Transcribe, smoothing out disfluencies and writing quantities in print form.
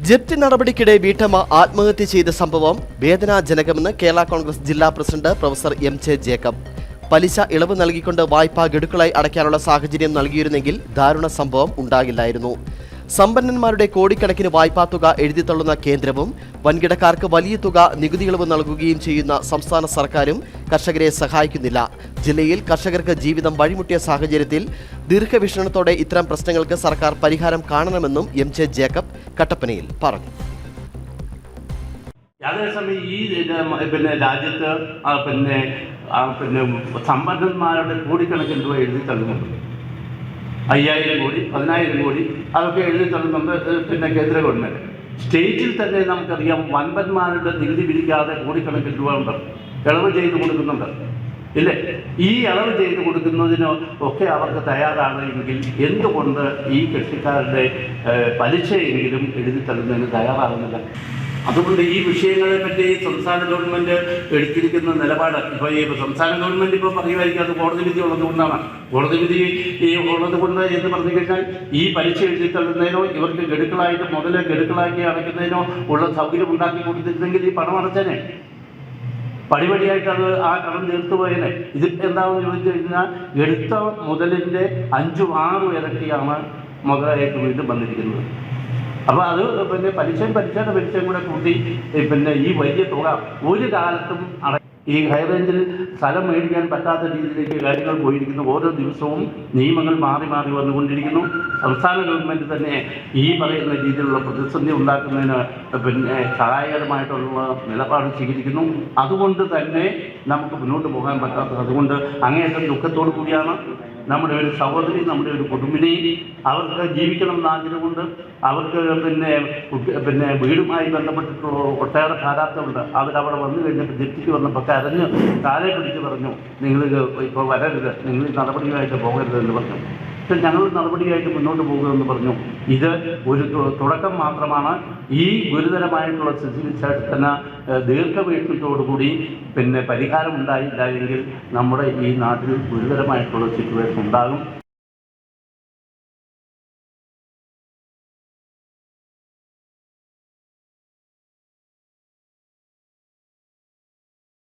ജപ്തി നടപടിക്കിടെ വീട്ടമ്മ ആത്മഹത്യ ചെയ്ത സംഭവം വേദനാജനകമെന്ന് കേരള കോൺഗ്രസ് ജില്ലാ പ്രസിഡന്റ് പ്രൊഫസർ എം.ജെ. ജേക്കബ്. പലിശ ഇളവ് നൽകിക്കൊണ്ട് വായ്പ ഗഡുക്കളായി അടയ്ക്കാനുള്ള സാഹചര്യം നൽകിയിരുന്നെങ്കിൽ ദാരുണ സംഭവം ഉണ്ടാകില്ലായിരുന്നു. സമ്പന്നന്മാരുടെ കോടിക്കണക്കിന് വായ്പാ തുക എഴുതിത്തള്ളുന്ന കേന്ദ്രവും വൻകിടക്കാർക്ക് വലിയ തുക നികുതി ഇളവ് നൽകുകയും ചെയ്യുന്ന സംസ്ഥാന സർക്കാരും കർഷകരെ സഹായിക്കുന്നില്ല. ജില്ലയിൽ കർഷകർക്ക് ജീവിതം വഴിമുട്ടിയ സാഹചര്യത്തിൽ ദീർഘവീക്ഷണത്തോടെ ഇത്തരം പ്രശ്നങ്ങൾക്ക് സർക്കാർ പരിഹാരം കാണണമെന്നും എം.ജെ. ജേക്കബ് കട്ടപ്പനയിൽ പറഞ്ഞു. അതേസമയം ഈ രാജ്യത്ത് സമ്പന്നന്മാരുടെ കോടിക്കണക്കിന് രൂപ എഴുതി തള്ളുന്നുണ്ട്. 5000 കോടി 10000 കോടി അതൊക്കെ എഴുതി തള്ളുന്നുണ്ട് കേന്ദ്ര ഗവൺമെൻറ്. സ്റ്റേറ്റിൽ തന്നെ നമുക്കറിയാം വൻപന്മാരുടെ നികുതി പിരിക്കാതെ കോടിക്കണക്കിന് രൂപ ഉണ്ട്, ഇളവ് ചെയ്ത് കൊടുക്കുന്നുണ്ട്. ഇല്ലേ? ഈ ഇളവ് ചെയ്ത് കൊടുക്കുന്നതിനോ ഒക്കെ അവർക്ക് തയ്യാറാണെങ്കിൽ എന്തുകൊണ്ട് ഈ കൃഷിക്കാരുടെ പലിശയെങ്കിലും എഴുതി തള്ളുന്നതിന് തയ്യാറാകുന്നില്ല? അതുകൊണ്ട് ഈ വിഷയങ്ങളെ പറ്റി സംസ്ഥാന ഗവൺമെൻറ് എടുത്തിരിക്കുന്ന നിലപാട് ഈ സംസ്ഥാന ഗവൺമെൻറ് ഇപ്പോൾ പറയുമായിരിക്കും അത് കോടതി വിധി ഉള്ളതുകൊണ്ടാണ്. കോടതി വിധി ഉള്ളത് കൊണ്ട് എന്ന് പറഞ്ഞു കഴിഞ്ഞാൽ ഈ പലിശ എഴുതി തള്ളുന്നതിനോ ഇവർക്ക് ഗഡുക്കളായിട്ട് മുതല് ഗഡുക്കളാക്കി അടയ്ക്കുന്നതിനോ ഉള്ള സൗകര്യം ഉണ്ടാക്കി കൊടുത്തിരുന്നെങ്കിൽ ഈ പണം അടച്ചേനെ, പടിപടിയായിട്ട് അത് ആ കടം തീർത്തുപോയനെ. ഇതിപ്പോൾ എന്താണെന്ന് ചോദിച്ചു കഴിഞ്ഞാൽ എടുത്ത മുതലിൻ്റെ 5-6 ഇരട്ടിയാണ് മുതലായിട്ട് വീണ്ടും വന്നിരിക്കുന്നത്. അപ്പോൾ അത് പലിശയും കൂടെ കൂട്ടി ഈ വലിയ തുക ഒരു കാലത്തും ഈ ഹൈറേഞ്ചിൽ സ്ഥലം മേടിക്കാൻ പറ്റാത്ത രീതിയിലേക്ക് കാര്യങ്ങൾ പോയിരിക്കുന്നു. ഓരോ ദിവസവും നിയമങ്ങൾ മാറി മാറി വന്നുകൊണ്ടിരിക്കുന്നു. സംസ്ഥാന ഗവൺമെൻറ് തന്നെ ഈ പറയുന്ന രീതിയിലുള്ള പ്രതിസന്ധി ഉണ്ടാക്കുന്നതിന് സഹായകരമായിട്ടുള്ള നിലപാട് സ്വീകരിക്കുന്നു. അതുകൊണ്ട് തന്നെ നമുക്ക് മുന്നോട്ട് പോകാൻ പറ്റാത്തത്. അതുകൊണ്ട് അങ്ങേയറ്റം ദുഃഖത്തോടു കൂടിയാണ് നമ്മുടെ ഒരു സഹോദരി, നമ്മുടെ ഒരു കുടുംബിനി, അവർക്ക് ജീവിക്കണം എന്ന ആഗ്രഹമുണ്ട്. അവർക്ക് വീടുമായി ബന്ധപ്പെട്ടിട്ടുള്ള ഒട്ടേറെ പ്രാരാബ്ദമുണ്ട്. അവരവിടെ വന്നു കഴിഞ്ഞപ്പോൾ ജപ്തിക്ക് വന്നപ്പോൾ കരഞ്ഞ് കാലെ പിടിച്ച് പറഞ്ഞു, നിങ്ങൾ ഇപ്പോൾ വരരുത്, നിങ്ങൾ നടപടിയായിട്ട് പോകരുത് എന്ന് പറഞ്ഞു. പക്ഷെ ഞങ്ങൾ നടപടിയായിട്ട് മുന്നോട്ട് പോകുമെന്ന് പറഞ്ഞു. ഇത് ഒരു തുടക്കം മാത്രമാണ്. ഈ ഗുരുതരമായിട്ടുള്ള സ്ഥിതിവിശേഷത്തിന് ദീർഘവീക്ഷണത്തോടുകൂടി പരിഹാരം ഉണ്ടായില്ല എങ്കിൽ നമ്മുടെ ഈ നാട്ടിൽ ഗുരുതരമായിട്ടുള്ള സിറ്റുവേഷൻ ഉണ്ടാകും.